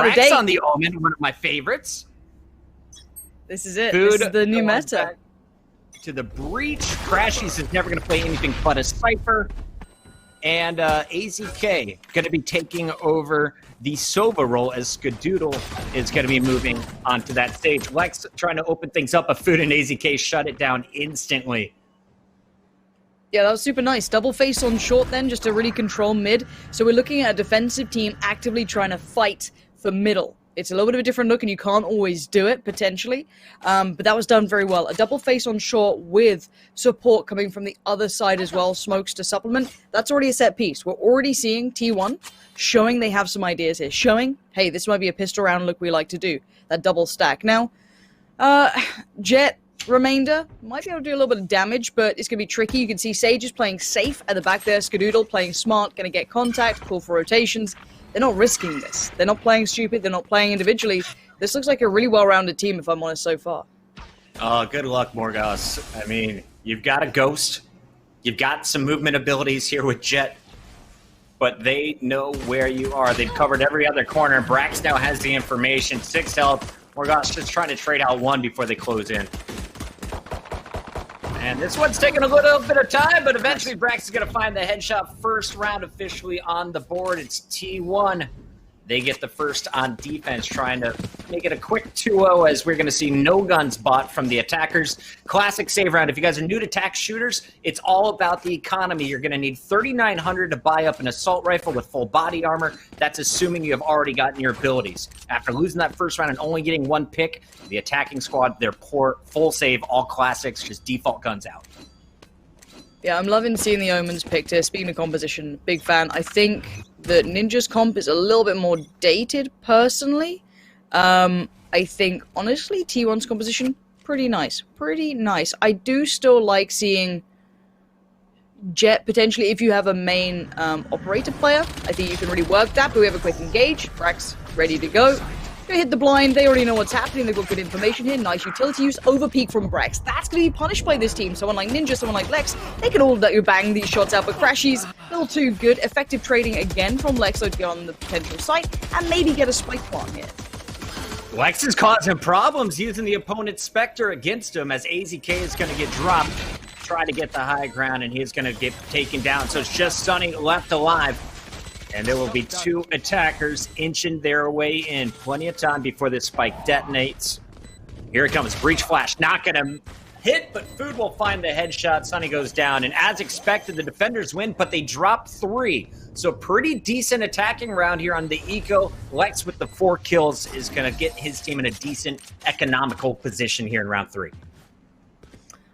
Brax on the Omen, one of my favorites. This is it. Food this is the new meta. To the breach. Crashies is never going to play anything but a Cypher. And AZK going to be taking over the Sova role as Skadoodle is going to be moving onto that stage. Lex trying to open things up, but Food and AZK shut it down instantly. Yeah, that was super nice. Double face on short then, just to really control mid. So we're looking at a defensive team actively trying to fight for middle. It's a little bit of a different look, and you can't always do it, potentially. But that was done very well. A double face on short with support coming from the other side as well, smokes to supplement. That's already a set piece. We're already seeing T1 showing they have some ideas here. Showing, hey, this might be a pistol round look we like to do. That double stack. Now, Jet remainder might be able to do a little bit of damage, but it's going to be tricky. You can see Sage is playing safe at the back there. Skadoodle playing smart, going to get contact, call for rotations. They're not risking this. They're not playing stupid. They're not playing individually. This looks like a really well-rounded team, if I'm honest, so far. Good luck, Morgas. I mean, you've got a Ghost. You've got some movement abilities here with Jet. But they know where you are. They've covered every other corner. Brax now has the information. 6 health. Morgas just trying to trade out 1 before they close in. And this one's taking a little bit of time, but eventually Brax is going to find the headshot. First round officially on the board. It's T1. They get the first on defense, trying to make it a quick 2-0 as we're going to see no guns bought from the attackers. Classic save round. If you guys are new to tac shooters, it's all about the economy. You're going to need $3,900 to buy up an assault rifle with full body armor. That's assuming you have already gotten your abilities. After losing that first round and only getting 1 pick, the attacking squad, they're poor, full save, all classics, just default guns out. Yeah, I'm loving seeing the Omens picked here. Speaking of composition, big fan. I think that Ninja's comp is a little bit more dated, personally. I think, honestly, T1's composition, pretty nice. Pretty nice. I do still like seeing Jet, potentially, if you have a main operator player. I think you can really work that, but we have a quick engage. Brax ready to go. Gonna hit the blind. They already know what's happening. They've got good information here. Nice utility use. Over peak from Brax. That's going to be punished by this team. Someone like Ninja, someone like Lex, they can all let you bang these shots out, but Crashies, a little too good. Effective trading again from Lex to get on the potential site and maybe get a spike plant here. Lex is causing problems using the opponent's Spectre against him as AZK is going to get dropped. Try to get the high ground, and he's going to get taken down. So it's just Sunny left alive. And there will be 2 attackers inching their way in. Plenty of time before this spike detonates. Here it comes. Breach flash. Not going to hit, but Food will find the headshot. Sunny goes down. And as expected, the defenders win, but they drop 3. So pretty decent attacking round here on the Eco. Lex with the 4 kills is going to get his team in a decent economical position here in round 3.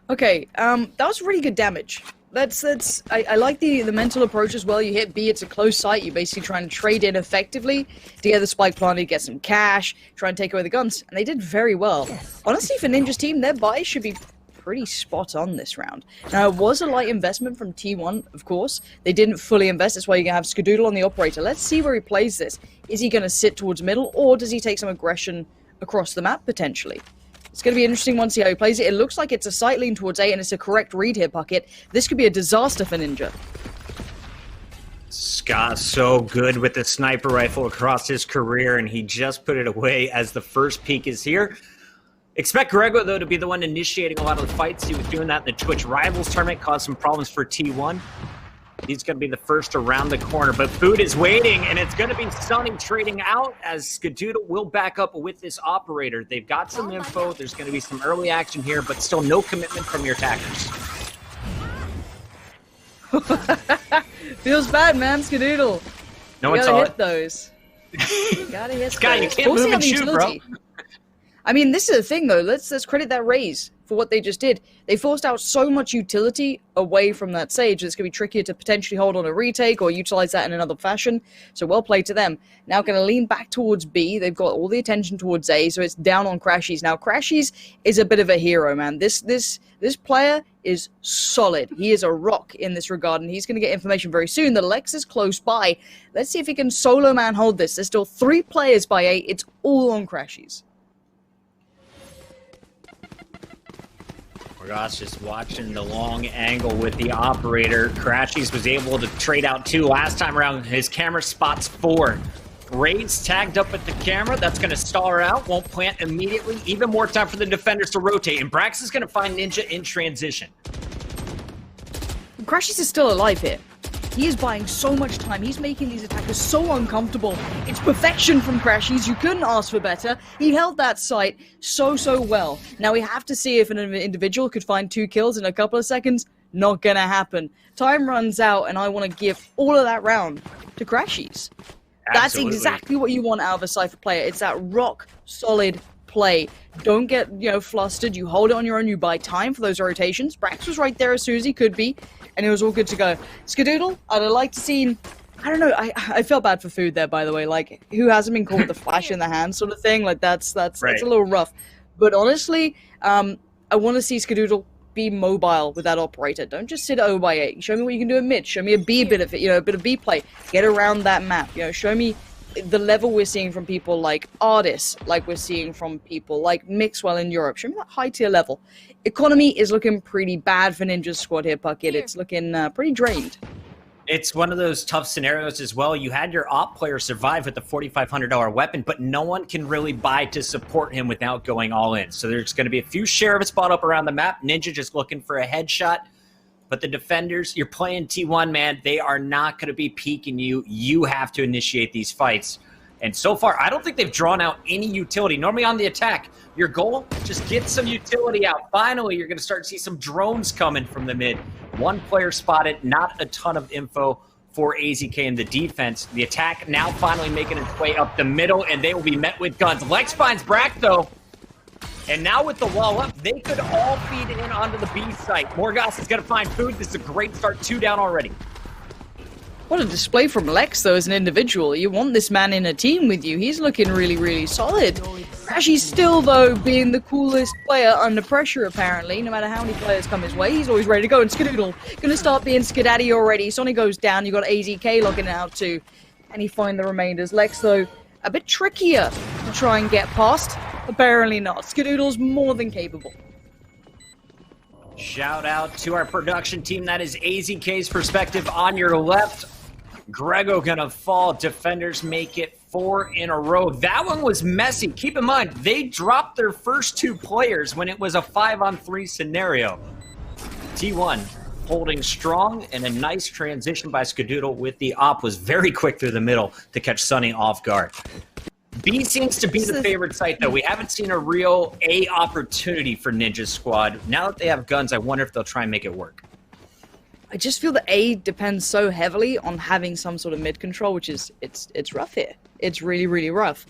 Okay, that was really good damage. I like the mental approach as well. You hit B, it's a close sight. You basically try and trade in effectively to get the spike planted, get some cash, try and take away the guns. And they did very well. Honestly, for Ninja's team, their buy should be pretty spot on this round. Now, it was a light investment from T1, of course. They didn't fully invest. That's why you're going to have Skadoodle on the operator. Let's see where he plays this. Is he going to sit towards middle, or does he take some aggression across the map, potentially? It's going to be an interesting one to see how he plays it. It looks like it's a sight lean towards A, and it's a correct read here, Puckett. This could be a disaster for Ninja. Scott's so good with the sniper rifle across his career, and he just put it away as the first peek is here. Expect Grego, though, to be the one initiating a lot of the fights. He was doing that in the Twitch Rivals tournament, caused some problems for T1. He's going to be the first around the corner, but Food is waiting, and it's going to be Sunny trading out as Skadoodle will back up with this operator. They've got some info. There's going to be some early action here, but still no commitment from your attackers. Feels bad, man, Skadoodle. No you one gotta saw hit it. those. You gotta hit Sky, those. you can't move and shoot, bro. I mean, this is the thing, though. Let's credit that raise for what they just did. They forced out so much utility away from that Sage. It's going to be trickier to potentially hold on a retake or utilize that in another fashion. So well played to them. Now going to lean back towards B. They've got all the attention towards A, so it's down on Crashies. Now, Crashies is a bit of a hero, man. This player is solid. He is a rock in this regard, and he's going to get information very soon. The Lex is close by. Let's see if he can solo man hold this. There's still 3 players by A. It's all on Crashies. Morgas just watching the long angle with the operator. Crashies was able to trade out 2 last time around. His camera spots 4. Ray's tagged up at the camera. That's going to stall her out. Won't plant immediately. Even more time for the defenders to rotate. And Brax is going to find Ninja in transition. Crashies is still alive here. He is buying so much time. He's making these attackers so uncomfortable. It's perfection from Crashies. You couldn't ask for better. He held that site so well. Now we have to see if an individual could find 2 kills in a couple of seconds. Not gonna happen. Time runs out, and I want to give all of that round to Crashies. That's exactly what you want out of a Cypher player. It's that rock solid play. Don't get, flustered. You hold it on your own. You buy time for those rotations. Brax was right there as soon as he could be, and it was all good to go. Skadoodle, I'd like to see. I don't know. I felt bad for Food there, by the way. Like, who hasn't been caught with the flash in the hand sort of thing? Like, that's a little rough. But honestly, I want to see Skadoodle be mobile with that operator. Don't just sit at 0x8. Show me what you can do at mid. Show me a B bit of it, a bit of B play. Get around that map. Show me the level we're seeing from people like Artis, like we're seeing from people like Mixwell in Europe. Show me that high tier level. Economy is looking pretty bad for Ninja's squad here, Puckett. It's looking pretty drained. It's one of those tough scenarios as well. You had your op player survive with the $4,500 weapon, but no one can really buy to support him without going all in. So there's going to be a few sheriffs spot up around the map. Ninja just looking for a headshot. But the defenders, you're playing T1, man. They are not going to be peeking you. You have to initiate these fights. And so far, I don't think they've drawn out any utility. Normally on the attack, your goal, just get some utility out. Finally, you're going to start to see some drones coming from the mid. 1 player spotted, not a ton of info for AZK in the defense. The attack now finally making its way up the middle, and they will be met with guns. Lex finds Brack, though. And now with the wall up, they could all feed in onto the B site. Morgas is going to find Food. This is a great start. 2 down already. What a display from Lex, though, as an individual. You want this man in a team with you. He's looking really solid. Crashy's still, though, being the coolest player under pressure, apparently. No matter how many players come his way, he's always ready to go. And Skadoodle gonna start being Skadaddy already. Sonny goes down. You got AZK logging out, too. And he find the remainders. Lex, though, a bit trickier to try and get past. Apparently not. Skadoodle's more than capable. Shout out to our production team. That is AZK's perspective on your left. Grego gonna fall. Defenders make it 4 in a row. That one was messy. Keep in mind, they dropped their first 2 players when it was a 5-on-3 scenario. T1 holding strong, and a nice transition by Skadoodle with the op was very quick through the middle to catch Sunny off guard. B seems to be the favorite site, though. We haven't seen a real A opportunity for Ninja's squad. Now that they have guns, I wonder if they'll try and make it work. I just feel that A depends so heavily on having some sort of mid control, which is, it's rough here. It's really rough.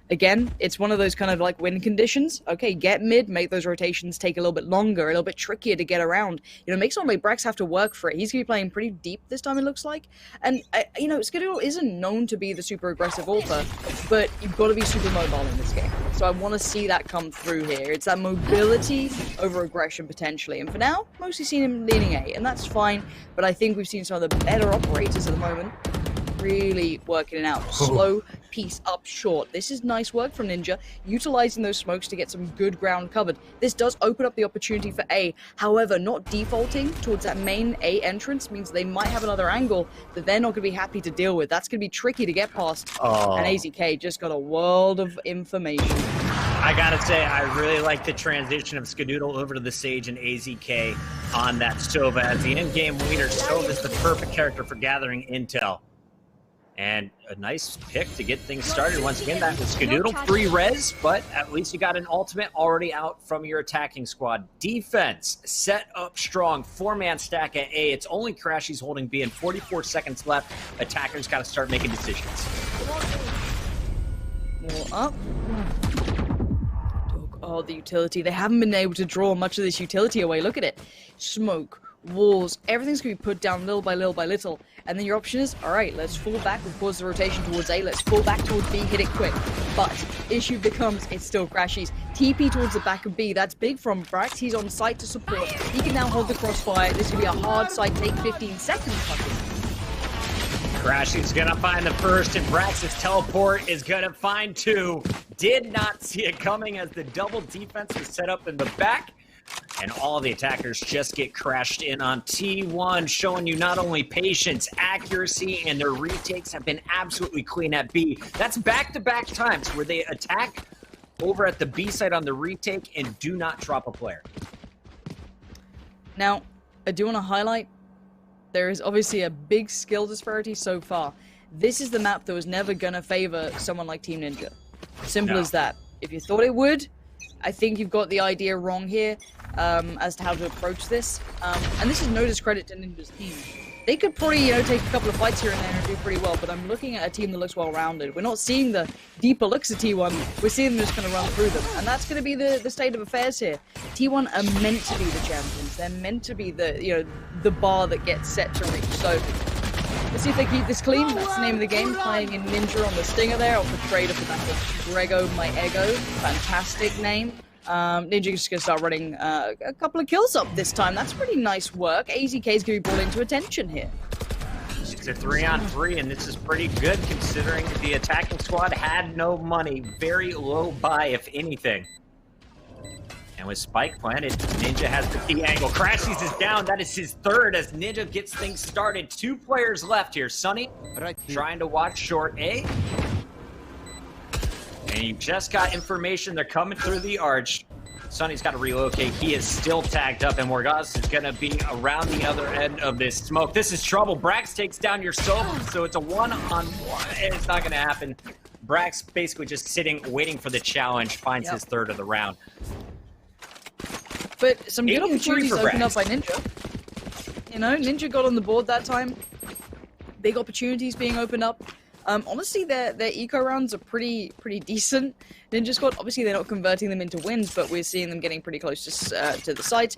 Again, it's one of those kind of like win conditions. Okay, get mid, make those rotations take a little bit longer, a little bit trickier to get around. Makes someone like Brax have to work for it. He's going to be playing pretty deep this time, it looks like. And, Skadoodle isn't known to be the super aggressive author, but you've got to be super mobile in this game. So I want to see that come through here. It's that mobility over aggression, potentially. And for now, mostly seen him leaning A, and that's fine. But I think we've seen some of the better operators at the moment really working it out. Slow piece up short. This is nice work from Ninja, utilizing those smokes to get some good ground covered. This does open up the opportunity for A. However, not defaulting towards that main A entrance means they might have another angle that they're not going to be happy to deal with. That's going to be tricky to get past. And AZK just got a world of information. I gotta say, I really like the transition of Skadoodle over to the Sage and AZK on that Sova. As the in-game leader, Sova is the perfect character for gathering intel. And a nice pick to get things started. Once again, that was Skadoodle, 3 res, but at least you got an ultimate already out from your attacking squad. Defense set up strong, 4-man stack at A. It's only Crashies holding B, and 44 seconds left. Attackers got to start making decisions. More up. Oh, the utility. They haven't been able to draw much of this utility away. Look at it. Smoke, walls, everything's going to be put down little by little. And then your option is, all right, let's fall back. We'll pause the rotation towards A. Let's fall back towards B, hit it quick. But issue becomes, it's still Crashies. TP towards the back of B. That's big from Brax. He's on site to support. He can now hold the crossfire. This could be a hard site. Take 15 seconds. Crashies gonna find the first, and Brax's teleport is gonna find 2. Did not see it coming as the double defense was set up in the back. And all the attackers just get crashed in on T1, showing you not only patience, accuracy, and their retakes have been absolutely clean at B. That's back-to-back times where they attack over at the B side on the retake and do not drop a player. Now, I do want to highlight, there is obviously a big skill disparity so far. This is the map that was never going to favor someone like Team Ninja. Simple as that. If you thought it would, I think you've got the idea wrong here as to how to approach this. And this is no discredit to Ninja's team. They could probably, take a couple of fights here and there and do pretty well, but I'm looking at a team that looks well-rounded. We're not seeing the deeper looks of T1. We're seeing them just going to run through them. And that's going to be the state of affairs here. T1 are meant to be the champions. They're meant to be the bar that gets set to reach. So let's see if they keep this clean. That's the name of the game. Playing in Ninja on the Stinger there, off the trade of the back of Grego My Ego. Fantastic name. Ninja is just going to start running a couple of kills up this time. That's pretty nice work. AZK is going to be brought into attention here. It's a 3-on-3, and this is pretty good considering the attacking squad had no money. Very low buy, if anything. And with Spike planted, Ninja has the key angle. Crashies is down. That is his third as Ninja gets things started. 2 players left here. Sunny trying to watch short A. And you just got information. They're coming through the arch. Sunny's got to relocate. He is still tagged up, and Morgas is going to be around the other end of this smoke. This is trouble. Brax takes down your soap, so it's a 1-on-1, and it's not going to happen. Brax basically just sitting, waiting for the challenge, finds his third of the round. But some good opportunities opened up by Ninja. Ninja got on the board that time. Big opportunities being opened up. Honestly, their eco rounds are pretty decent. Ninja Squad, obviously they're not converting them into wins, but we're seeing them getting pretty close to the site.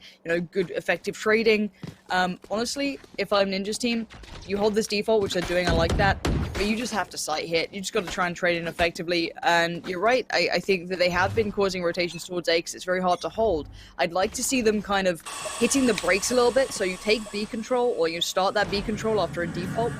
Good effective trading. Honestly, if I'm Ninja's team, you hold this default, which they're doing, I like that, but you just have to site hit. You just got to try and trade in effectively, and you're right, I think that they have been causing rotations towards A because it's very hard to hold. I'd like to see them kind of hitting the brakes a little bit, so you take B control, or you start that B control after a default,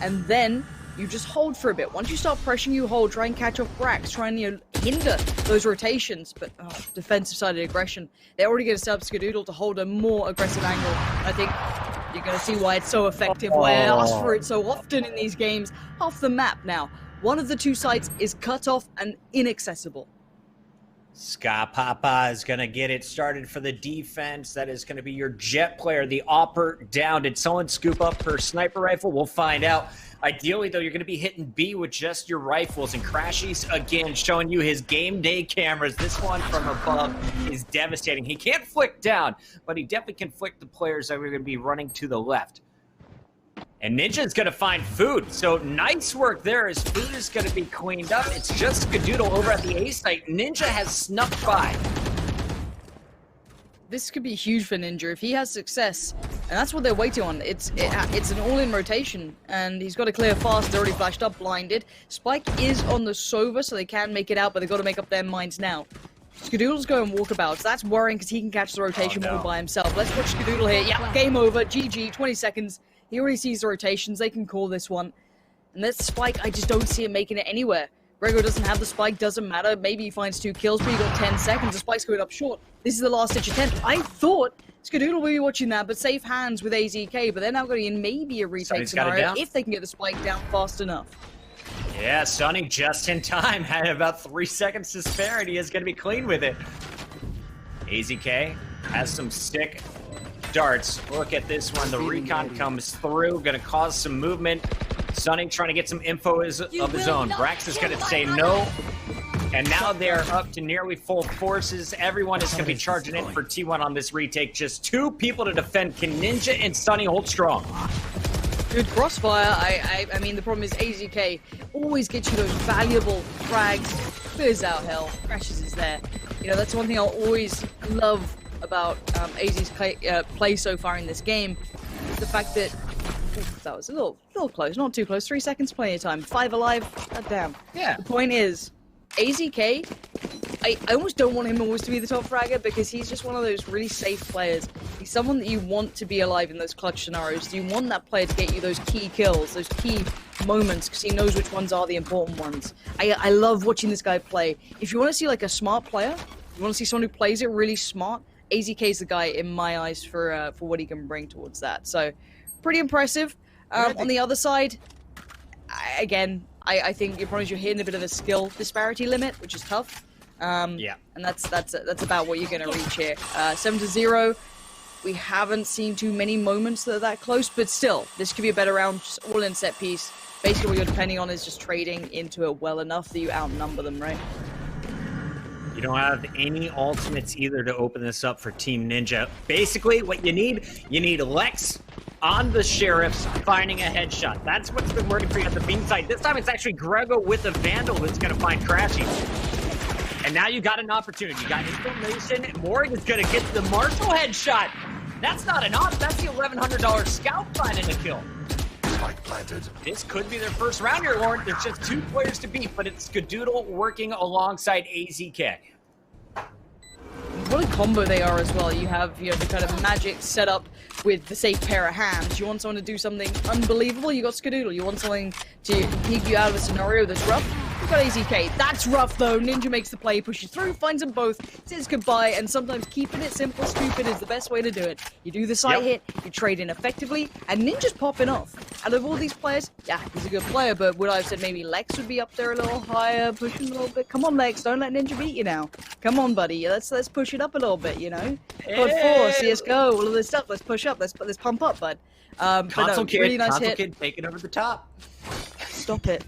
and then you just hold for a bit. Once you start pressuring, you hold. Try and catch off Brax. Try and hinder those rotations. But defensive-sided aggression. They're already going to set up Skadoodle to hold a more aggressive angle. I think you're going to see why it's so effective. Why I ask for it so often in these games. Half the map now. One of the 2 sites is cut off and inaccessible. Ska Papa is going to get it started for the defense. That is going to be your jet player. The Opper down. Did someone scoop up her sniper rifle? We'll find out. Ideally, though, you're going to be hitting B with just your rifles. And Crashies, again, showing you his game day cameras. This one from above is devastating. He can't flick down, but he definitely can flick the players that are going to be running to the left. And Ninja's going to find food. So nice work there as food is going to be cleaned up. It's just Skadoodle over at the A site. Ninja has snuck by. This could be huge for Ninja if he has success, and that's what they're waiting on. It's an all-in rotation, and he's got to clear fast. They're already flashed up, blinded. Spike is on the Sova, so they can make it out, but they've got to make up their minds now. Skadoodle's going walkabouts. That's worrying because he can catch the rotation all by himself. Let's watch Skadoodle here. Yeah, game over. GG, 20 seconds. He already sees the rotations. They can call this one. And that Spike, I just don't see him making it anywhere. Grego doesn't have the spike, doesn't matter. Maybe he finds 2 kills, but he got 10 seconds. The spike's going up short. This is the last-ditch attempt. I thought Skadoodle will be watching that, but safe hands with AZK. But they're now going in maybe a retake scenario if they can get the spike down fast enough. Yeah, Sunny just in time. Had about 3 seconds to spare, and he is going to be clean with it. AZK has some sick darts. Look at this one. The recon comes through. Going to cause some movement. Sunny trying to get some info of his own. Brax is going to say no. And now they're up to nearly full forces. Everyone is going to be charging in for T1 on this retake. Just 2 people to defend. Can Ninja and Sunny hold strong? Good crossfire. I mean, the problem is AZK always gets you those valuable frags. Clears out hell. Crashes is there. That's one thing I'll always love about AZ's play so far in this game. Is the fact that that was a little close, not too close. 3 seconds, plenty of time. 5 alive. God damn. Yeah. The point is, AZK, I almost don't want him always to be the top fragger because he's just one of those really safe players. He's someone that you want to be alive in those clutch scenarios. You want that player to get you those key kills, those key moments, because he knows which ones are the important ones. I love watching this guy play. If you want to see like a smart player, you want to see someone who plays it really smart AZK is the guy in my eyes for what he can bring towards that. So, pretty impressive. On the other side, I think you're hitting a bit of a skill disparity limit, which is tough. Yeah. And that's about what you're going to reach here. 7-0. We haven't seen too many moments that are that close, but still, this could be a better round, just all in set piece. Basically, what you're depending on is just trading into it well enough that you outnumber them, right? You don't have any ultimates either to open this up for Team Ninja. Basically, what you need Lex on the Sheriffs finding a headshot. That's what's been working for you at the beam side. This time it's actually Grego with a Vandal who's going to find Crashy. And now you got an opportunity. You got information. Morgan's going to get the Marshall headshot. That's not an op. That's the $1,100 scout finding a kill. Spike planted. This could be their first round here, Lauren. There's just 2 players to beat, but it's Skadoodle working alongside AZK. What a combo they are as well. You have the kind of magic set up with the safe pair of hands. You want someone to do something unbelievable, you got Skadoodle. You want something to peek you out of a scenario that's rough, you got AZK. That's rough though. Ninja makes the play, pushes through, finds them both, says goodbye, and sometimes keeping it simple, stupid is the best way to do it. You do the side hit, you trade in effectively, and Ninja's popping off. Out of all these players, yeah, he's a good player, but would I have said maybe Lex would be up there a little higher, pushing a little bit? Come on, Lex, don't let Ninja beat you now. Come on, buddy, let's push it up a little bit, COD 4, CSGO, all of this stuff, let's push up, let's pump up, bud. Console but no, really nice console hit. kid taking over the top. Stop it,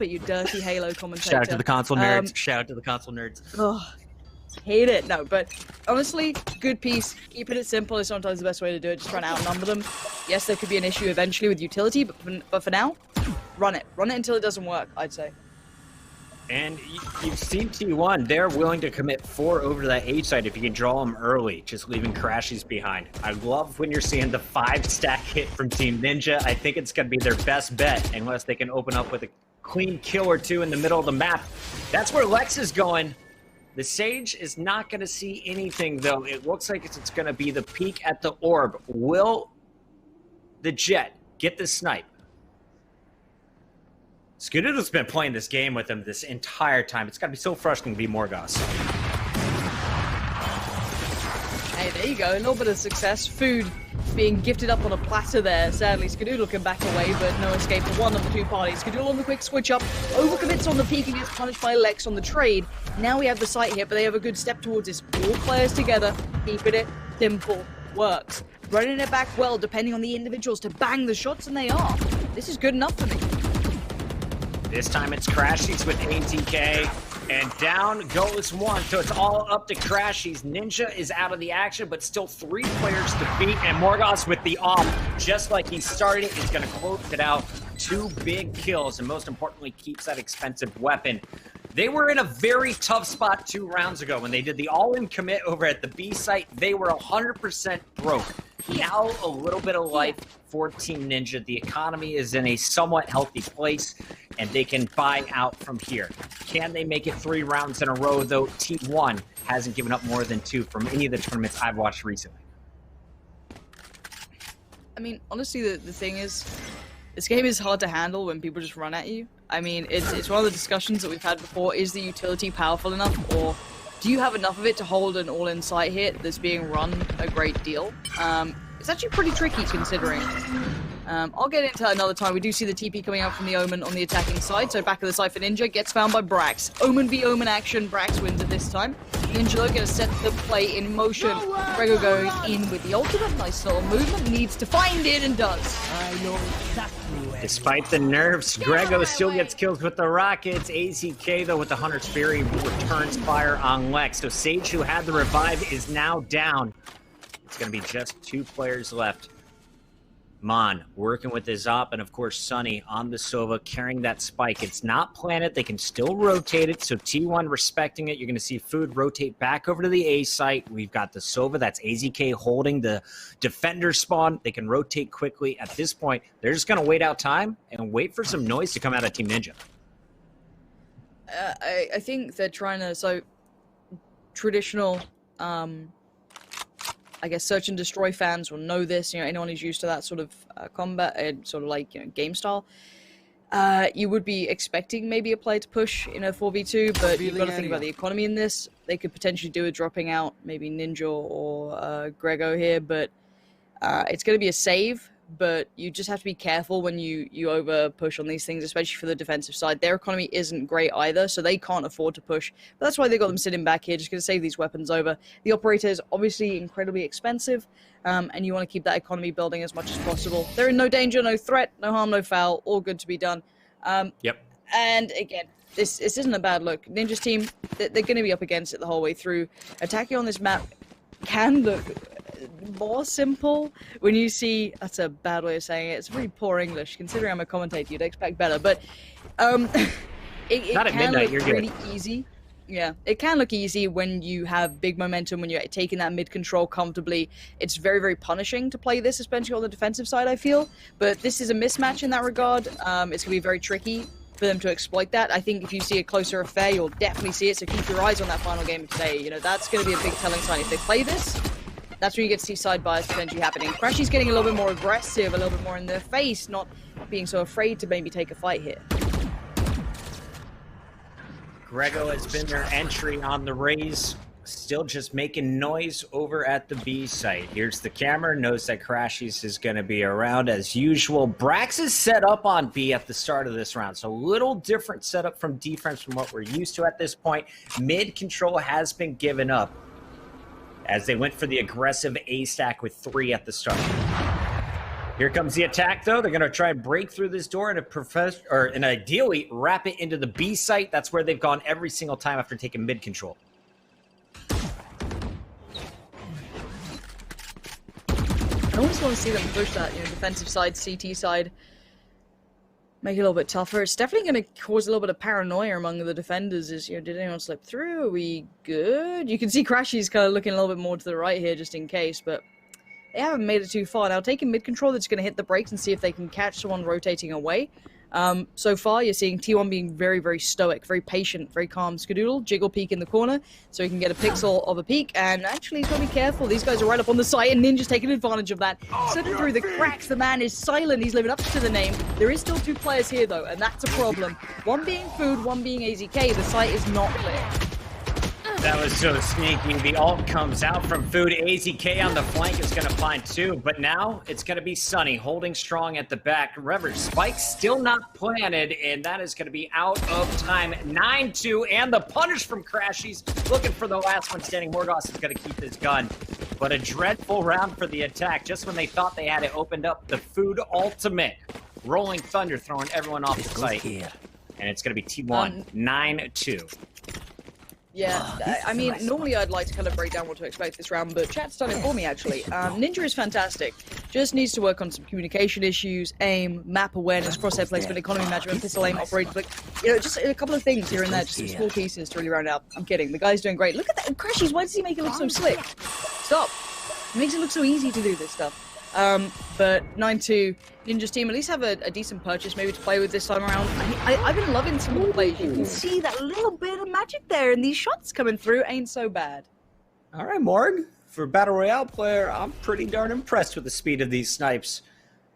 you dirty Halo commentator. Shout out to the console nerds. Shout out to the console nerds. Oh, hate it. No, but honestly, good piece. Keeping it simple is sometimes the best way to do it. Just trying to outnumber them. Yes, there could be an issue eventually with utility, but for now, run it. Run it until it doesn't work, I'd say. And you've seen T1. They're willing to commit 4 over to that H side if you can draw them early, just leaving Crashies behind. I love when you're seeing the 5-stack hit from Team Ninja. I think it's going to be their best bet unless they can open up with a clean kill or 2 in the middle of the map. That's where Lex is going. The Sage is not going to see anything, though. It looks like it's going to be the peek at the orb. Will the Jet get the snipe? Skadoodle's been playing this game with him this entire time. It's got to be so frustrating to be Morgas. Hey, there you go. A little bit of success. Food being gifted up on a platter there. Sadly, Skadoodle can back away, but no escape for one of the 2 parties. Skadoodle on the quick switch up. Overcommits on the peak and gets punished by Lex on the trade. Now we have the site here, but they have a good step towards this. All players together. Keeping it simple. Works. Running it back well, depending on the individuals to bang the shots, and they are. This is good enough for me. This time it's Crashies with ATK, and down goes 1, so it's all up to Crashies. Ninja is out of the action, but still 3 players to beat, and Morgas with the off, just like he started it, is going to close it out. 2 big kills, and most importantly, keeps that expensive weapon. They were in a very tough spot 2 rounds ago when they did the all-in commit over at the B site. They were 100% broke. Now a little bit of life for Team Ninja. The economy is in a somewhat healthy place, and they can buy out from here. Can they make it 3 rounds in a row, though? T1 hasn't given up more than 2 from any of the tournaments I've watched recently. I mean, honestly, the thing is, this game is hard to handle when people just run at you. I mean, it's one of the discussions that we've had before. Is the utility powerful enough, or do you have enough of it to hold an all-in sight hit that's being run a great deal? It's actually pretty tricky considering. I'll get into that another time. We do see the TP coming out from the Omen on the attacking side, so back of the side for Ninja, gets found by Brax. Omen v Omen action, Brax wins it this time. Ninja gonna set the play in motion. Grego going in with the ultimate, nice little movement, needs to find it and does. Despite the nerfs, Grego still gets kills with the rockets. AZK, though, with the Hunter's Fury, returns fire on Lex. So Sage, who had the revive, is now down. It's going to be just 2 players left. Mon working with his op, and of course Sunny on the Sova carrying that spike. It's not planted, they can still rotate it, so T1 respecting it. You're going to see Food rotate back over to the A site. We've got the Sova, that's AZK holding the defender spawn. They can rotate quickly. At this point, they're just going to wait out time and wait for some noise to come out of Team Ninja. I think they're trying to, so traditional I guess search and destroy fans will know this. You know, anyone who's used to that sort of combat and sort of like game style. You would be expecting maybe a player to push in a 4v2, but you've got to think about the economy in this. They could potentially do a dropping out, maybe Ninja or Grego here, but it's going to be a save. But you just have to be careful when you over push on these things, especially for the defensive side. Their economy isn't great either, so they can't afford to push. But that's why they got them sitting back here, just going to save these weapons over. The operator is obviously incredibly expensive, and you want to keep that economy building as much as possible. They're in no danger, no threat, no harm, no foul, all good to be done. Yep. And again, this isn't a bad look. Ninja's team, they're going to be up against it the whole way through. Attacking on this map can look more simple when you see, that's a bad way of saying it, it's really poor English. Considering I'm a commentator, you'd expect better, but it Not at can midnight, look you're really good. easy. Yeah, it can look easy when you have big momentum, when you're taking that mid control comfortably. It's very, very punishing to play this, especially on the defensive side, I feel. But this is a mismatch in that regard. It's going to be very tricky for them to exploit that. I think if you see a closer affair, you'll definitely see it, so keep your eyes on that final game of today. You know, that's going to be a big telling sign. If they play this, that's when you get to see side bias potentially happening. Crashy's getting a little bit more aggressive, a little bit more in their face, not being so afraid to maybe take a fight here. Grego has been their entry on the raise. Still just making noise over at the B site. Here's the camera, knows that Crashies is going to be around as usual. Brax is set up on B at the start of this round, so a little different setup from defense from what we're used to at this point. Mid control has been given up as they went for the aggressive A stack with 3 at the start. Here comes the attack, though. They're going to try and break through this door and ideally wrap it into the B site. That's where they've gone every single time after taking mid control. I always want to see them push that, defensive side, CT side. Make it a little bit tougher. It's definitely going to cause a little bit of paranoia among the defenders. Did anyone slip through? Are we good? You can see Crashy's kind of looking a little bit more to the right here, just in case, but they haven't made it too far. Now, taking mid control, that's going to hit the brakes and see if they can catch someone rotating away. So far, you're seeing T1 being very, very stoic, very patient, very calm. Skadoodle, jiggle peek in the corner, so he can get a pixel of a peek, and actually he's got to be careful. These guys are right up on the site, and Ninja's taking advantage of that. Slipping through the cracks, the man is silent, he's living up to the name. There is still 2 players here, though, and that's a problem. One being Food, one being AZK. The site is not clear. That was so sneaky. The ult comes out from Food. AZK on the flank is going to find 2, but now it's going to be Sunny holding strong at the back. Remember, Spike's still not planted, and that is going to be out of time. 9-2, and the punish from Crashies. Looking for the last one standing. Morgoth is going to keep his gun, but a dreadful round for the attack. Just when they thought they had it opened up, the Food ultimate. Rolling Thunder throwing everyone off the site. And it's going to be T1, 9-2. Yeah, I mean, normally I'd like to kind of break down what to expect this round, but chat's done it for me, actually. Ninja is fantastic. Just needs to work on some communication issues, aim, map awareness, crosshair placement, economy management, pistol aim, operator flick. Just a couple of things here and there, just some small pieces to really round out. I'm kidding. The guy's doing great. Look at that. Crashies, why does he make it look so slick? Stop. It makes it look so easy to do this stuff. But 9-2, Ninja's team at least have a decent purchase maybe to play with this time around. I've been loving some of the plays. You can see that little bit of magic there, and these shots coming through ain't so bad. All right, Morg. For a Battle Royale player, I'm pretty darn impressed with the speed of these snipes.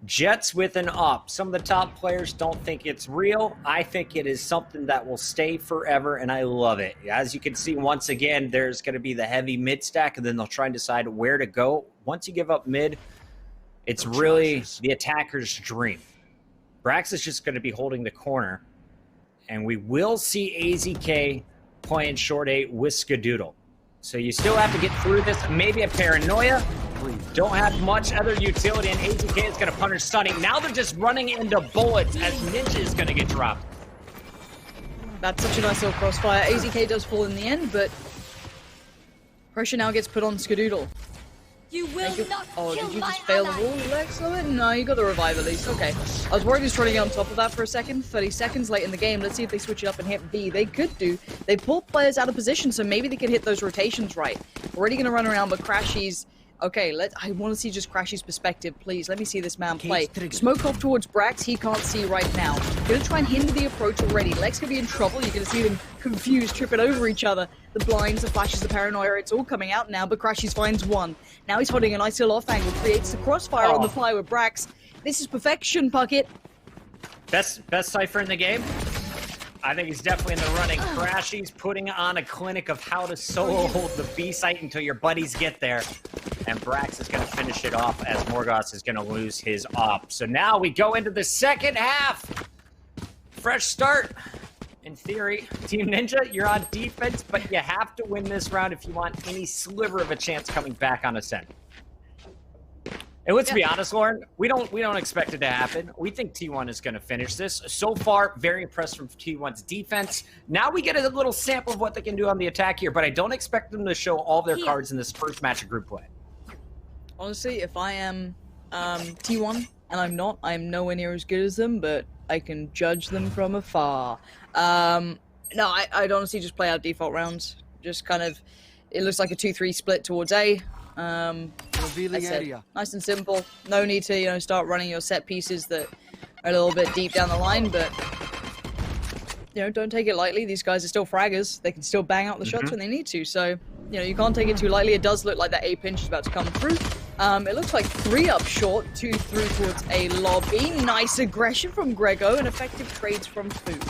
Jets with an op. Some of the top players don't think it's real. I think it is something that will stay forever, and I love it. As you can see, once again, there's going to be the heavy mid stack, and then they'll try and decide where to go. Once you give up mid, it's really the attacker's dream. Brax is just going to be holding the corner, and we will see AZK playing short 8 with Skadoodle. So you still have to get through this. Maybe a paranoia. Don't have much other utility, and AZK is going to punish Sunny. Now they're just running into bullets as Ninja is going to get dropped. That's such a nice little crossfire. AZK does fall in the end, but pressure now gets put on Skadoodle. You will not Oh, kill did you my just fail the ally. wall, Lex? No, you got the revive at least. Okay. I was worried he was trying to get on top of that for a second. 30 seconds late in the game. Let's see if they switch it up and hit B. They could do. They pulled players out of position, so maybe they can hit those rotations right. Already going to run around, but Crashies. Okay, I want to see just Crashy's perspective, please. Let me see this man play. Smoke off towards Brax, he can't see right now. Gonna try and hinder the approach already. Lex could be in trouble. You're gonna see them confused, tripping over each other. The blinds, the flashes, the paranoia, it's all coming out now, but Crashies finds one. Now he's holding a nice little off angle, creates the crossfire on the fly with Brax. This is perfection, Puckett. Best Cypher in the game? I think he's definitely in the running. Crashy's putting on a clinic of how to solo hold the B site until your buddies get there. And Brax is going to finish it off as Morgoth is going to lose his op. So now we go into the second half. Fresh start. In theory, Team Ninja, you're on defense, but you have to win this round if you want any sliver of a chance coming back on Ascent. And let's be honest, Lauren, we don't expect it to happen. We think T1 is going to finish this. So far, very impressed from T1's defense. Now we get a little sample of what they can do on the attack here, but I don't expect them to show all their cards in this first match of group play. Honestly, if I am T1, and I'm not, I'm nowhere near as good as them, but I can judge them from afar. No, I'd honestly just play out default rounds. Just kind of, it looks like a 2-3 split towards A. Revealing area. Nice and simple. No need to, start running your set pieces that are a little bit deep down the line, but don't take it lightly. These guys are still fraggers. They can still bang out the shots when they need to. So, you can't take it too lightly. It does look like that A pinch is about to come through. It looks like 3 up short, 2 through towards A lobby. Nice aggression from Grego and effective trades from Food.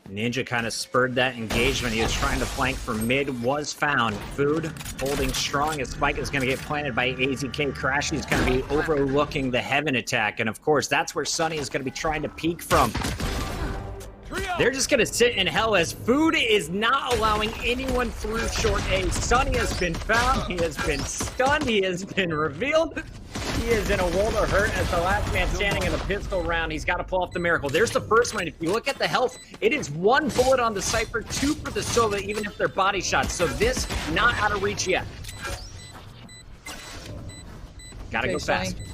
Ninja kind of spurred that engagement. He was trying to flank for mid, was found. Food holding strong. His spike is going to get planted by AZK. Crashy is going to be overlooking the Heaven attack. And of course, that's where Sunny is going to be trying to peek from. They're just going to sit in hell as Food is not allowing anyone through short A. Sunny has been found. He has been stunned. He has been revealed. He is in a world of hurt as the last man standing in the pistol round. He's got to pull off the miracle. There's the first one. If you look at the health, it is 1 bullet on the Cypher, 2 for the Sova, even if they're body shots. So this, not out of reach yet. Gotta go fast. Sonny.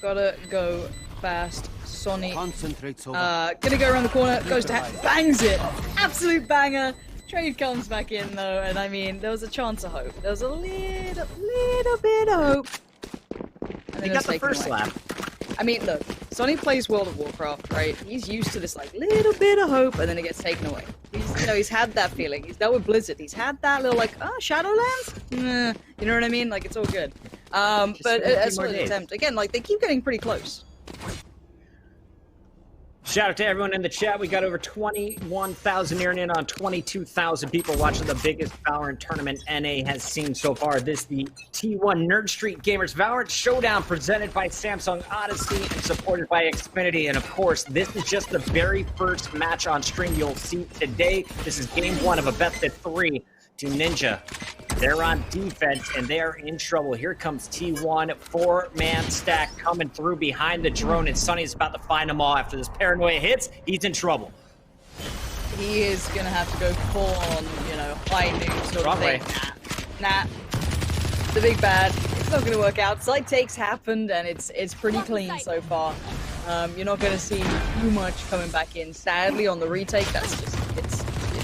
Gotta go fast. Sonny. Concentrate, gonna go around the corner, goes to bangs it. Absolute banger. Trade comes back in though, and I mean, there was a chance of hope. There was a little bit of hope. He got the first slap. I mean, look, Sonny plays World of Warcraft, right? He's used to this, little bit of hope, and then it gets taken away. He's had that feeling. He's dealt with Blizzard. He's had that little, Shadowlands? You know what I mean? It's all good. But as for the attempt, again, they keep getting pretty close. Shout out to everyone in the chat. We got over 21,000 nearing in on 22,000 people watching the biggest Valorant tournament NA has seen so far. This is the T1 Nerd Street Gamers Valorant Showdown presented by Samsung Odyssey and supported by Xfinity. And of course, this is just the very first match on stream you'll see today. This is game 1 of a best of 3 to Ninja. They're on defense, and they are in trouble. Here comes T1, 4-man stack coming through behind the drone, and Sunny's about to find them all. After this paranoia hits, he's in trouble. He is going to have to go full on, high noon sort of thing. Nah. The big bad. It's not going to work out. Side takes happened, and it's pretty clean so far. You're not going to see too much coming back in. Sadly, on the retake, that's just, it's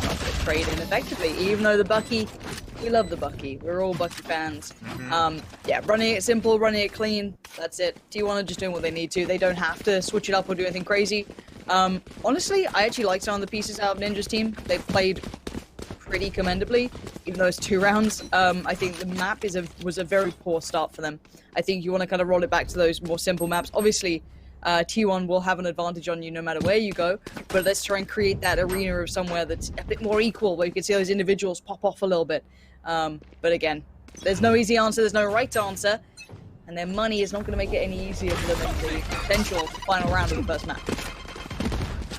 not going to trade in effectively, even though the Bucky... We love the Bucky. We're all Bucky fans. Yeah, running it simple, running it clean. That's it. T1 are just doing what they need to. They don't have to switch it up or do anything crazy. Honestly, I actually like some of the pieces out of Ninja's team. They've played pretty commendably, even though it's 2 rounds. I think the map was a very poor start for them. I think you want to kind of roll it back to those more simple maps. Obviously, T1 will have an advantage on you no matter where you go, but let's try and create that arena of somewhere that's a bit more equal, where you can see those individuals pop off a little bit. But again, there's no easy answer, there's no right answer, and their money is not going to make it any easier for them in the potential final round of the first match.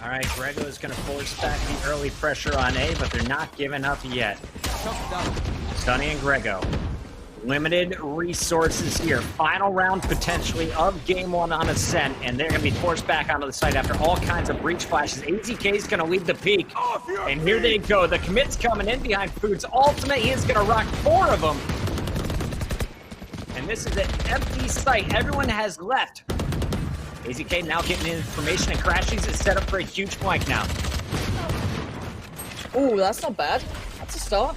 All right, Grego is going to force back the early pressure on A, but they're not giving up yet. Sunny and Grego. Limited resources here. Final round potentially of game 1 on Ascent, and they're going to be forced back onto the site after all kinds of breach flashes. AZK is going to lead the peak, and here they go. The commit's coming in behind Food's ultimate. He is going to rock 4 of them. And this is an empty site. Everyone has left. AZK now getting information, and Crashies is set up for a huge flank now. Ooh, that's not bad. That's a start.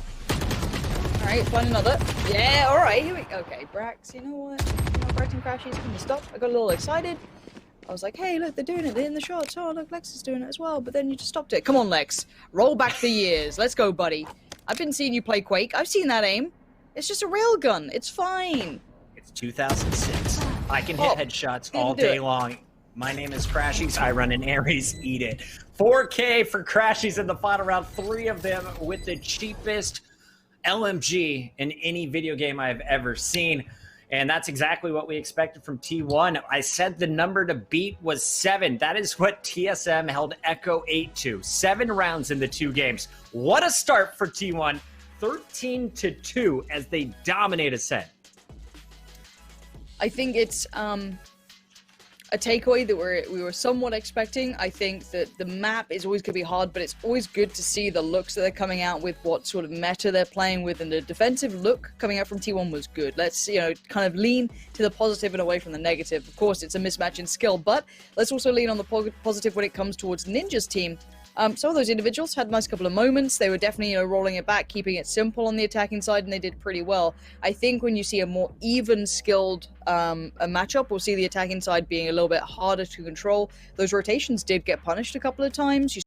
Alright, find another. Yeah, alright, here we go. Okay, Brax, you know what? Brax and Crashies, can you stop? I got a little excited. I was like, hey, look, they're doing it. They're in the shots. Oh, look, Lex is doing it as well. But then you just stopped it. Come on, Lex. Roll back the years. Let's go, buddy. I've been seeing you play Quake. I've seen that aim. It's just a railgun. It's fine. It's 2006. I can hit headshots all day long. My name is Crashies. I run an Ares. Eat it. 4K for Crashies in the final round. 3 of them with the cheapest LMG in any video game I've ever seen. And that's exactly what we expected from T1. I said the number to beat was 7. That is what TSM held Echo 8 to. 7 rounds in the 2 games. What a start for T1. 13-2 as they dominate a set. I think it's a takeaway that we were somewhat expecting. I think that the map is always going to be hard, but it's always good to see the looks that they're coming out with, what sort of meta they're playing with, and the defensive look coming out from T1 was good. Let's, kind of lean to the positive and away from the negative. Of course, it's a mismatch in skill, but let's also lean on the positive when it comes towards Ninja's team. Some of those individuals had a nice couple of moments. They were definitely rolling it back, keeping it simple on the attacking side, and they did pretty well. I think when you see a more even skilled a matchup, we'll see the attacking side being a little bit harder to control. Those rotations did get punished a couple of times. You